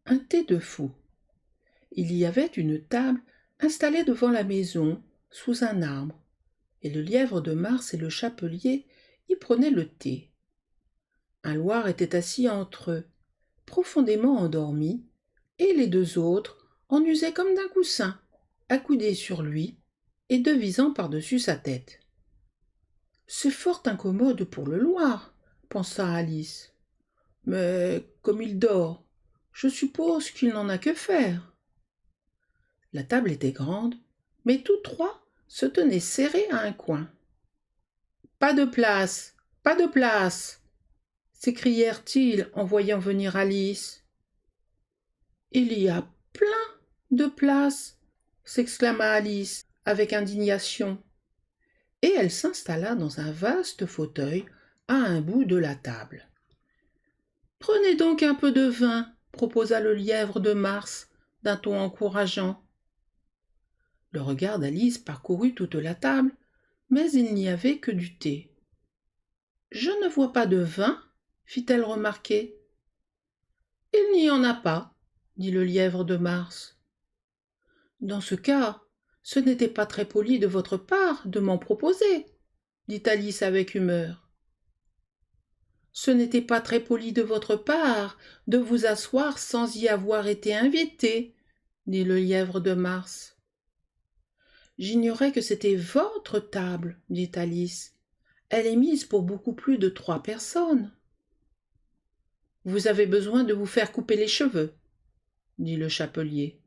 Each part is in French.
un thé de fou. Il y avait une table installée devant la maison, sous un arbre, et le lièvre de Mars et le chapelier y prenaient le thé. Un loir était assis entre eux, profondément endormi, et les deux autres en usaient comme d'un coussin, accoudés sur lui et devisant par-dessus sa tête. C'est fort incommode pour le Loir, pensa Alice. Mais comme il dort, je suppose qu'il n'en a que faire. La table était grande, mais tous trois se tenaient serrés à un coin. Pas de place, pas de place, s'écrièrent-ils en voyant venir Alice. Il y a plein de place, s'exclama Alice avec indignation, et elle s'installa dans un vaste fauteuil à un bout de la table. Prenez donc un peu de vin, proposa le lièvre de Mars d'un ton encourageant. Le regard d'Alice parcourut toute la table, mais il n'y avait que du thé. Je ne vois pas de vin, fit-elle remarquer. Il n'y en a pas, dit le lièvre de Mars. Dans ce cas, ce n'était pas très poli de votre part de m'en proposer, dit Alice avec humeur. Ce n'était pas très poli de votre part de vous asseoir sans y avoir été invité, dit le lièvre de Mars. J'ignorais que c'était votre table, dit Alice. Elle est mise pour beaucoup plus de 3 personnes. Vous avez besoin de vous faire couper les cheveux, dit le chapelier.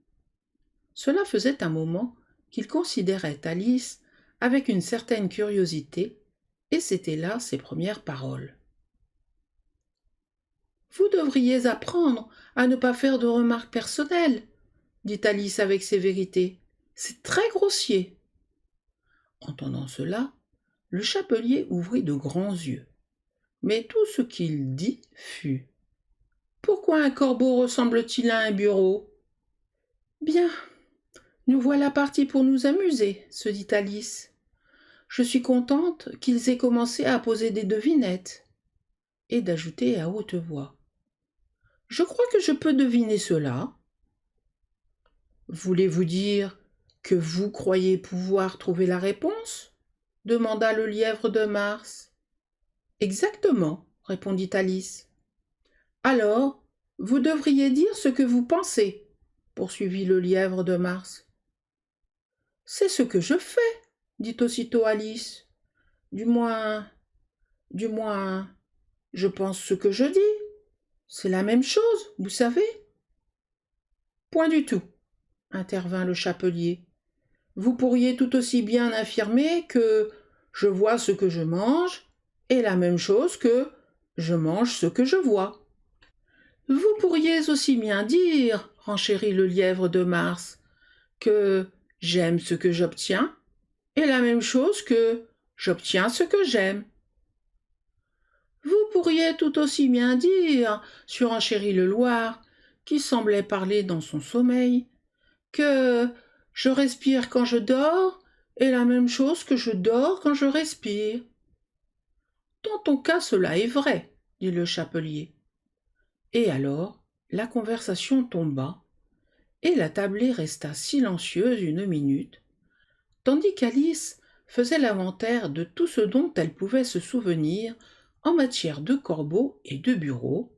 Cela faisait un moment qu'il considérait Alice avec une certaine curiosité, et c'étaient là ses premières paroles. Vous devriez apprendre à ne pas faire de remarques personnelles, dit Alice avec sévérité. C'est très grossier. Entendant cela, le chapelier ouvrit de grands yeux. Mais tout ce qu'il dit fut « Pourquoi un corbeau ressemble-t-il à un bureau ?»« Bien, nous voilà partis pour nous amuser, se dit Alice. Je suis contente qu'ils aient commencé à poser des devinettes. Et d'ajouter à haute voix. Je crois que je peux deviner cela. Voulez-vous dire que vous croyez pouvoir trouver la réponse demanda le lièvre de Mars. Exactement, répondit Alice. Alors, vous devriez dire ce que vous pensez, poursuivit le lièvre de Mars. C'est ce que je fais, dit aussitôt Alice. Du moins, je pense ce que je dis. C'est la même chose, vous savez. Point du tout, intervint le chapelier. Vous pourriez tout aussi bien affirmer que je vois ce que je mange et la même chose que je mange ce que je vois. Vous pourriez aussi bien dire, renchérit le lièvre de Mars, que j'aime ce que j'obtiens et la même chose que j'obtiens ce que j'aime. Vous pourriez tout aussi bien dire, surenchérit le Loir, qui semblait parler dans son sommeil, que je respire quand je dors est la même chose que je dors quand je respire. Dans ton cas, cela est vrai, dit le chapelier. Et alors, la conversation tomba, et la tablée resta silencieuse une minute, tandis qu'Alice faisait l'inventaire de tout ce dont elle pouvait se souvenir en matière de corbeaux et de bureaux,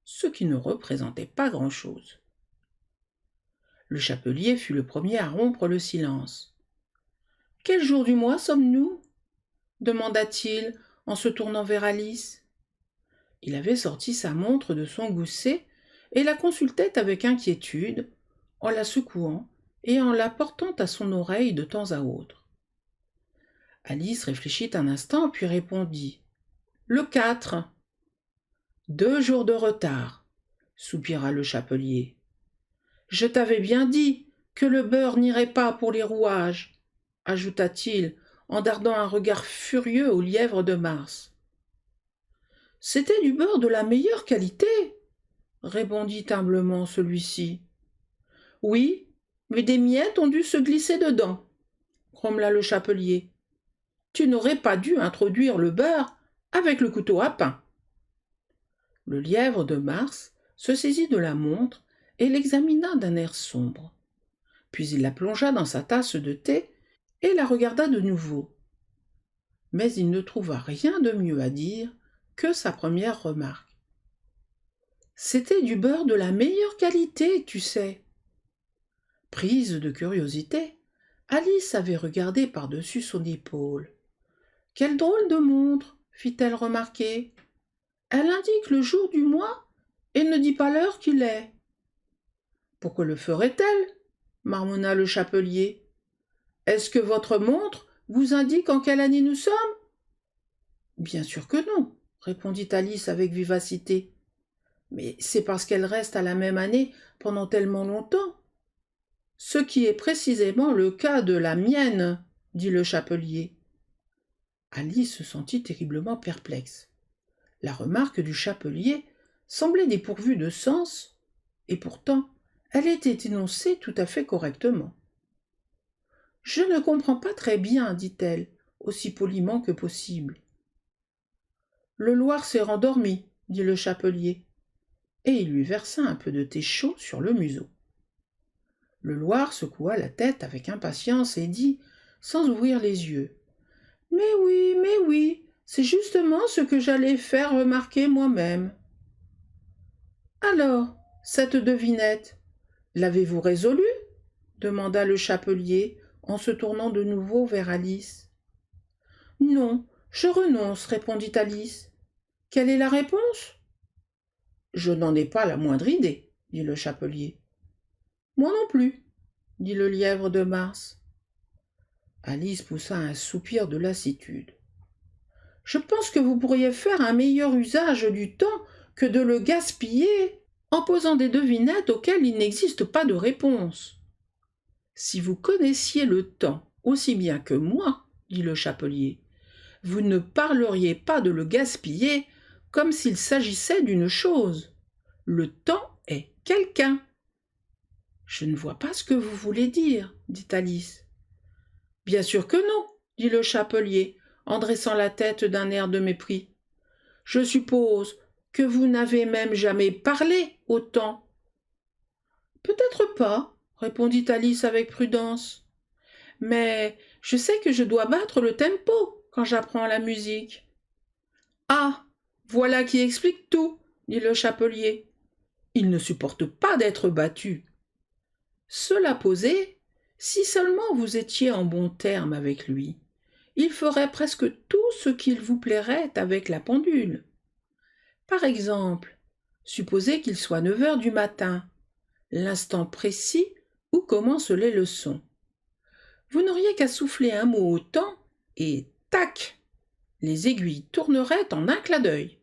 ce qui ne représentait pas grand-chose. Le chapelier fut le premier à rompre le silence. « Quel jour du mois sommes-nous » demanda-t-il en se tournant vers Alice. Il avait sorti sa montre de son gousset et la consultait avec inquiétude, en la secouant et en la portant à son oreille de temps à autre. Alice réfléchit un instant puis répondit « Le 4. »« 2 jours de retard, » soupira le chapelier. « Je t'avais bien dit que le beurre n'irait pas pour les rouages, » ajouta-t-il en dardant un regard furieux au lièvre de Mars. « C'était du beurre de la meilleure qualité, » répondit humblement celui-ci. « Oui, mais des miettes ont dû se glisser dedans, » grommela le chapelier. « Tu n'aurais pas dû introduire le beurre avec le couteau à pain. » Le lièvre de Mars se saisit de la montre et l'examina d'un air sombre. Puis il la plongea dans sa tasse de thé et la regarda de nouveau. Mais il ne trouva rien de mieux à dire que sa première remarque. C'était du beurre de la meilleure qualité, tu sais. Prise de curiosité, Alice avait regardé par-dessus son épaule. Quelle drôle de montre, fit-elle remarquer. Elle indique le jour du mois et ne dit pas l'heure qu'il est. Pourquoi le ferait-elle? Marmonna le chapelier. Est-ce que votre montre vous indique en quelle année nous sommes? Bien sûr que non, répondit Alice avec vivacité. Mais c'est parce qu'elle reste à la même année pendant tellement longtemps. Ce qui est précisément le cas de la mienne, dit le chapelier. Alice se sentit terriblement perplexe. La remarque du chapelier semblait dépourvue de sens, et pourtant elle était énoncée tout à fait correctement. « Je ne comprends pas très bien, dit-elle, aussi poliment que possible. »« Le Loir s'est rendormi, dit le chapelier, et il lui versa un peu de thé chaud sur le museau. Le Loir secoua la tête avec impatience et dit, sans ouvrir les yeux, « mais oui, c'est justement ce que j'allais faire remarquer moi-même. » « Alors, cette devinette, l'avez-vous résolue ?» demanda le chapelier en se tournant de nouveau vers Alice. « Non, je renonce, répondit Alice. « Quelle est la réponse ?»« Je n'en ai pas la moindre idée, dit le chapelier. »« Moi non plus, dit le lièvre de Mars. » Alice poussa un soupir de lassitude. « Je pense que vous pourriez faire un meilleur usage du temps que de le gaspiller en posant des devinettes auxquelles il n'existe pas de réponse. »« Si vous connaissiez le temps aussi bien que moi, dit le chapelier, vous ne parleriez pas de le gaspiller comme s'il s'agissait d'une chose. Le temps est quelqu'un. » « Je ne vois pas ce que vous voulez dire, dit Alice. »« Bien sûr que non, dit le chapelier, en dressant la tête d'un air de mépris. Je suppose que vous n'avez même jamais parlé au temps. »« Peut-être pas, répondit Alice avec prudence. « Mais je sais que je dois battre le tempo quand j'apprends la musique. »« Ah, voilà qui explique tout, dit le chapelier. Il ne supporte pas d'être battu. Cela posé, si seulement vous étiez en bons termes avec lui, il ferait presque tout ce qu'il vous plairait avec la pendule. Par exemple, supposez qu'il soit 9 heures du matin, l'instant précis où commencent les leçons. Vous n'auriez qu'à souffler un mot au temps et tac, les aiguilles tourneraient en un clin d'œil.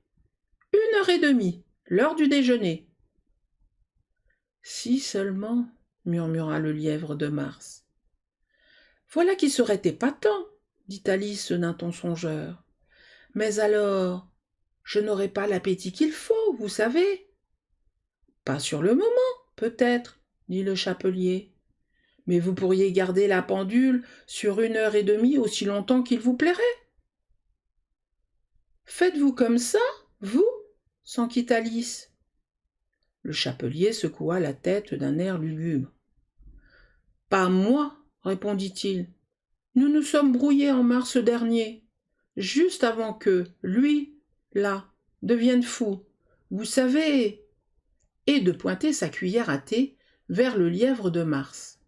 1 heure et demie, l'heure du déjeuner. Si seulement, murmura le lièvre de Mars. Voilà qui serait épatant, dit Alice d'un ton songeur. Mais alors, je n'aurai pas l'appétit qu'il faut, vous savez. Pas sur le moment, peut-être, dit le chapelier. Mais vous pourriez garder la pendule sur 1 heure et demie aussi longtemps qu'il vous plairait. Faites-vous comme ça, vous s'enquit Alice. Le chapelier secoua la tête d'un air lugubre. Pas moi, répondit-il. Nous nous sommes brouillés en mars dernier, juste avant que lui, là, devienne fou. Vous savez. Et de pointer sa cuillère à thé vers le lièvre de Mars.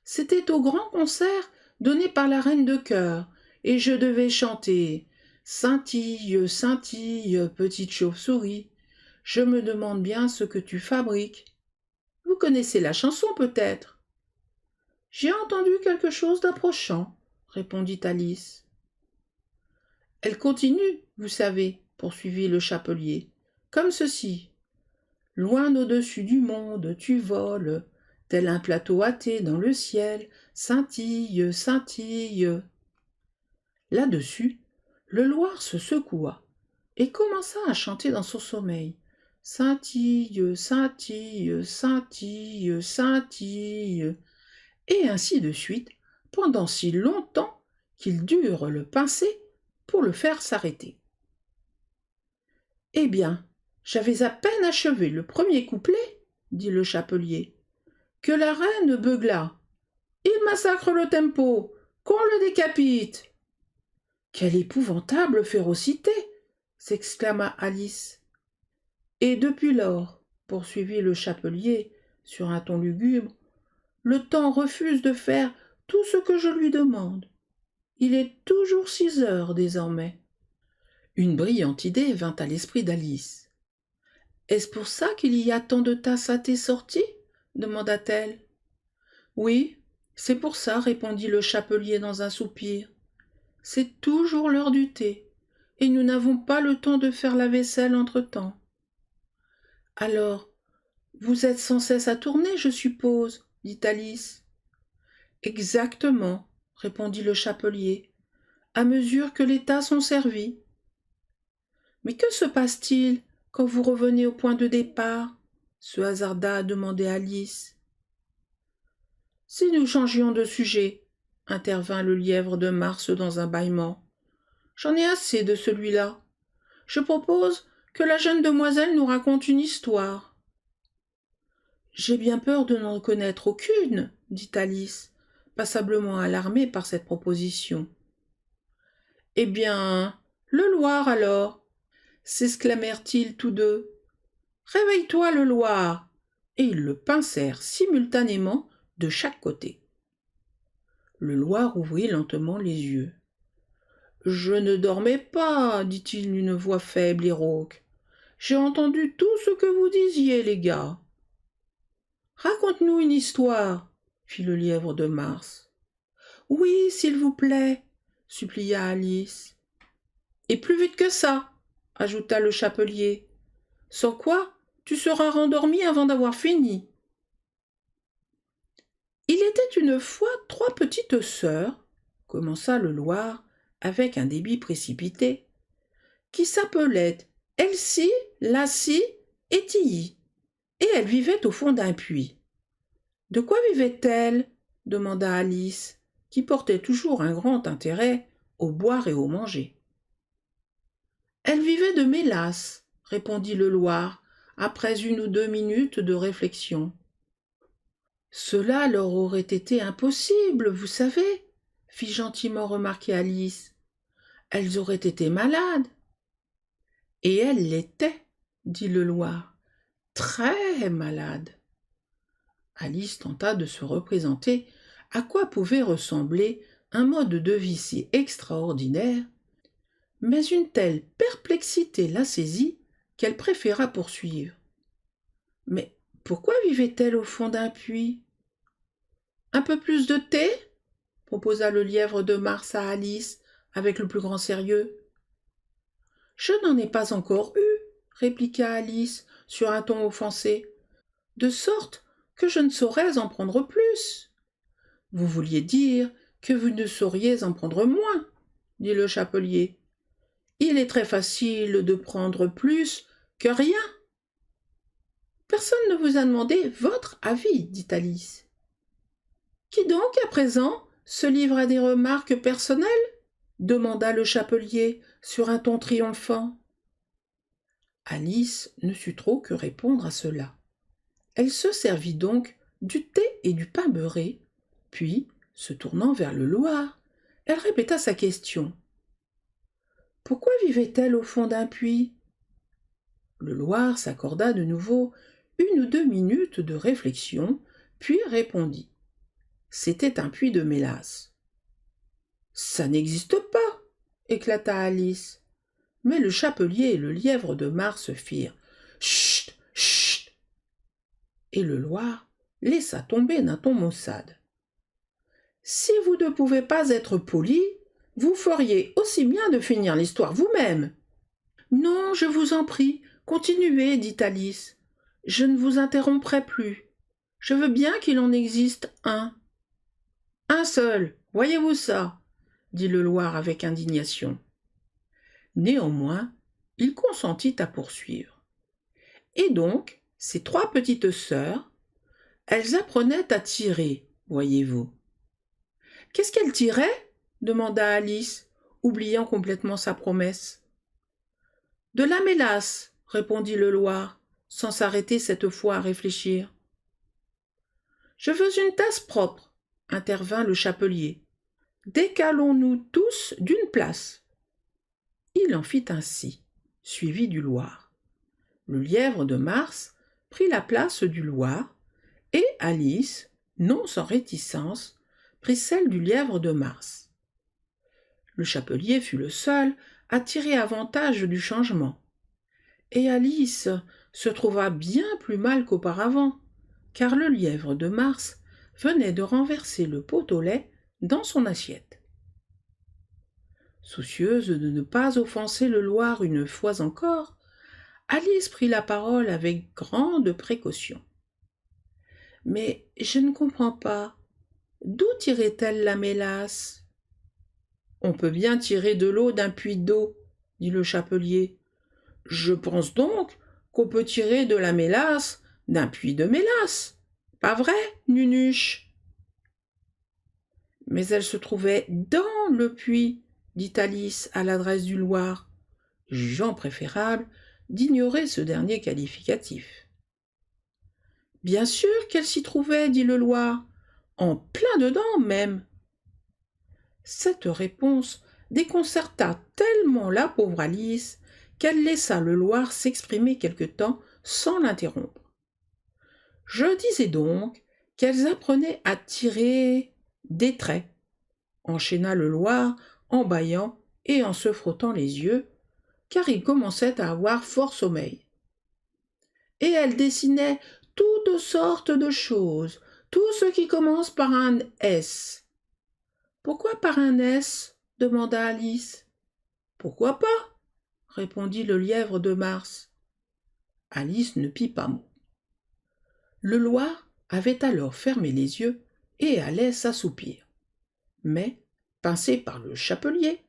C'était au grand concert donné par la reine de chœur, et je devais chanter « Scintille, scintille, petite chauve-souris, je me demande bien ce que tu fabriques. » Vous connaissez la chanson peut-être? J'ai entendu quelque chose d'approchant, répondit Alice. Elle continue, vous savez, poursuivit le chapelier, comme ceci. Loin au-dessus du monde, tu voles, tel un plateau à thé dans le ciel, scintille, scintille. Là-dessus, le Loir se secoua et commença à chanter dans son sommeil. Scintille, scintille, scintille, scintille, et ainsi de suite, pendant si longtemps qu'ils durent le pincer pour le faire s'arrêter. Eh bien, j'avais à peine achevé le premier couplet dit le chapelier. Que la reine beugla. Il massacre le tempo, qu'on le décapite. Quelle épouvantable férocité s'exclama Alice. Et depuis lors, poursuivit le chapelier sur un ton lugubre, le temps refuse de faire tout ce que je lui demande. Il est toujours 6 heures désormais. Une brillante idée vint à l'esprit d'Alice. Est-ce pour ça qu'il y a tant de tasses à thé sorties demanda-t-elle. Oui, c'est pour ça, répondit le chapelier dans un soupir. C'est toujours l'heure du thé, et nous n'avons pas le temps de faire la vaisselle entre-temps. Alors, vous êtes sans cesse à tourner, je suppose, dit Alice. Exactement, répondit le chapelier, à mesure que les tas sont servis. Mais que se passe-t-il quand vous revenez au point de départ se hasarda à demander Alice. Si nous changions de sujet, intervint le lièvre de Mars dans un bâillement. J'en ai assez de celui-là. Je propose que la jeune demoiselle nous raconte une histoire. J'ai bien peur de n'en connaître aucune, dit Alice, passablement alarmée par cette proposition. Eh bien, le Loir alors, s'exclamèrent-ils tous deux. Réveille-toi, le Loir, et ils le pincèrent simultanément de chaque côté. Le Loir ouvrit lentement les yeux. Je ne dormais pas, dit-il d'une voix faible et rauque. J'ai entendu tout ce que vous disiez, les gars. Raconte-nous une histoire, fit le lièvre de Mars. Oui, s'il vous plaît, supplia Alice. Et plus vite que ça, ajouta le chapelier. Sans quoi, tu seras rendormi avant d'avoir fini. Il était une fois 3 petites sœurs, commença le Loir avec un débit précipité, qui s'appelaient Elsie, Lassie et Tilly, et elles vivaient au fond d'un puits. De quoi vivaient-elles demanda Alice, qui portait toujours un grand intérêt au boire et au manger. Elles vivaient de mélasse, répondit le Loir, après 1 ou 2 minutes de réflexion. Cela leur aurait été impossible, vous savez, fit gentiment remarquer Alice. Elles auraient été malades. Et elles l'étaient, dit le Loir, très malades. Alice tenta de se représenter à quoi pouvait ressembler un mode de vie si extraordinaire, mais une telle perplexité la saisit qu'elle préféra poursuivre. Mais pourquoi vivait-elle au fond d'un puits? Un peu plus de thé proposa le lièvre de Mars à Alice avec le plus grand sérieux. Je n'en ai pas encore eu, répliqua Alice sur un ton offensé, de sorte que je ne saurais en prendre plus. Vous vouliez dire que vous ne sauriez en prendre moins, dit le chapelier. Il est très facile de prendre plus que rien. Personne ne vous a demandé votre avis, dit Alice. Qui donc, à présent, se livre à des remarques personnelles demanda le chapelier sur un ton triomphant. Alice ne sut trop que répondre à cela. Elle se servit donc du thé et du pain beurré, puis, se tournant vers le Loir, elle répéta sa question. Pourquoi vivait-elle au fond d'un puits? Le Loir s'accorda de nouveau 1 ou 2 minutes de réflexion, puis répondit. C'était un puits de mélasse. Ça n'existe pas, éclata Alice. Mais le chapelier et le lièvre de Mars firent chut, chut, et le Loir laissa tomber d'un ton maussade. Si vous ne pouvez pas être poli, vous feriez aussi bien de finir l'histoire vous-même. Non, je vous en prie, continuez, dit Alice. Je ne vous interromprai plus. Je veux bien qu'il en existe un. Un seul, voyez-vous ça, dit le Loir avec indignation. Néanmoins, il consentit à poursuivre. Et donc, ces 3 petites sœurs, elles apprenaient à tirer, voyez-vous. Qu'est-ce qu'elles tiraient demanda Alice, oubliant complètement sa promesse. De la mélasse, répondit le Loir, sans s'arrêter cette fois à réfléchir. Je veux une tasse propre, intervint le chapelier. Décalons-nous tous d'une place. Il en fit ainsi, suivi du Loir. Le lièvre de Mars prit la place du Loir, et Alice, non sans réticence, prit celle du lièvre de Mars. Le chapelier fut le seul à tirer avantage du changement, et Alice se trouva bien plus mal qu'auparavant, car le lièvre de Mars venait de renverser le pot au lait dans son assiette. Soucieuse de ne pas offenser le Loir une fois encore, Alice prit la parole avec grande précaution. « Mais je ne comprends pas. D'où tirait-elle la mélasse ?»« On peut bien tirer de l'eau d'un puits d'eau, » dit le chapelier. « Je pense donc qu'on peut tirer de la mélasse d'un puits de mélasse. Pas vrai, Nunuche ?»« Mais elle se trouvait dans le puits, » dit Alice à l'adresse du Loir, jugeant préférable d'ignorer ce dernier qualificatif. « Bien sûr qu'elle s'y trouvait, dit le Loir, en plein dedans même. » Cette réponse déconcerta tellement la pauvre Alice qu'elle laissa le Loir s'exprimer quelque temps sans l'interrompre. « Je disais donc qu'elles apprenaient à tirer des traits, » enchaîna le Loir en bâillant et en se frottant les yeux, car il commençait à avoir fort sommeil. « Et elles dessinaient toutes sortes de choses, tout ce qui commence par un S. »« Pourquoi par un S ?» demanda Alice. « Pourquoi pas ?» répondit le lièvre de Mars. Alice ne put pas mot. Le Loir avait alors fermé les yeux et allait s'assoupir. Mais, pincé par le chapelier,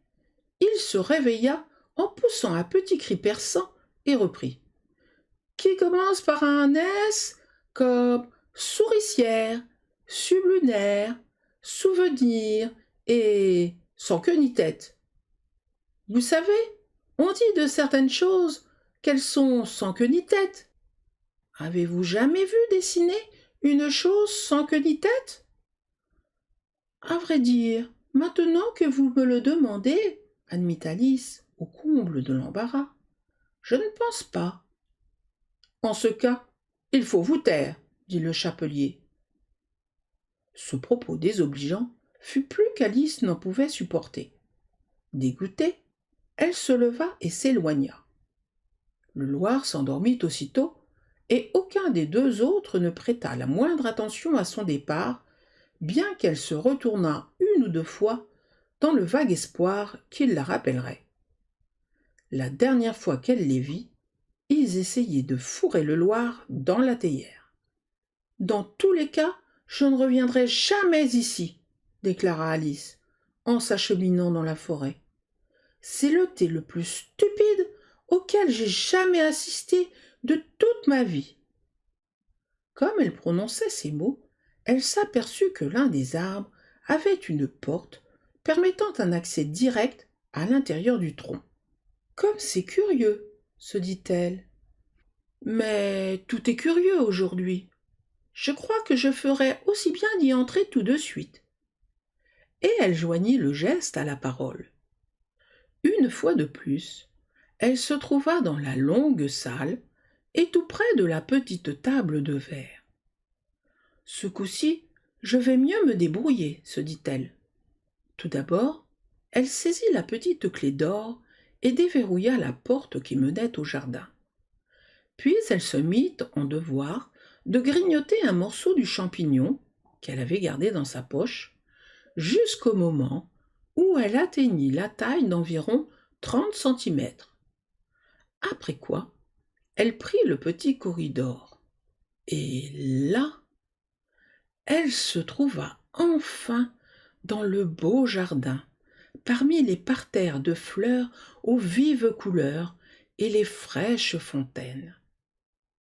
il se réveilla en poussant un petit cri perçant et reprit. « Qui commence par un S comme souricière, sublunaire, souvenir et sans queue ni tête. Vous savez, on dit de certaines choses qu'elles sont sans queue ni tête. Avez-vous jamais vu dessiner une chose sans queue ni tête ? À vrai dire, maintenant que vous me le demandez, admit Alice, au comble de l'embarras, je ne pense pas. En ce cas, il faut vous taire, dit le chapelier. Ce propos désobligeant fut plus qu'Alice n'en pouvait supporter. Dégoûtée, elle se leva et s'éloigna. Le Loir s'endormit aussitôt, et aucun des deux autres ne prêta la moindre attention à son départ, bien qu'elle se retournât une ou deux fois dans le vague espoir qu'il la rappellerait. La dernière fois qu'elle les vit, ils essayaient de fourrer le Loir dans la théière. « Dans tous les cas, je ne reviendrai jamais ici, » déclara Alice, en s'acheminant dans la forêt. « C'est le thé le plus stupide auquel j'ai jamais assisté de toute ma vie. » Comme elle prononçait ces mots, elle s'aperçut que l'un des arbres avait une porte permettant un accès direct à l'intérieur du tronc. « Comme c'est curieux, » se dit-elle. « Mais tout est curieux aujourd'hui. Je crois que je ferais aussi bien d'y entrer tout de suite. » Et elle joignit le geste à la parole. Une fois de plus, elle se trouva dans la longue salle et tout près de la petite table de verre. « Ce coup-ci, je vais mieux me débrouiller, » se dit-elle. Tout d'abord, elle saisit la petite clé d'or et déverrouilla la porte qui menait au jardin. Puis elle se mit en devoir de grignoter un morceau du champignon qu'elle avait gardé dans sa poche, jusqu'au moment où elle atteignit la taille d'environ 30 centimètres. Après quoi, elle prit le petit corridor. Et là, elle se trouva enfin dans le beau jardin, parmi les parterres de fleurs aux vives couleurs et les fraîches fontaines.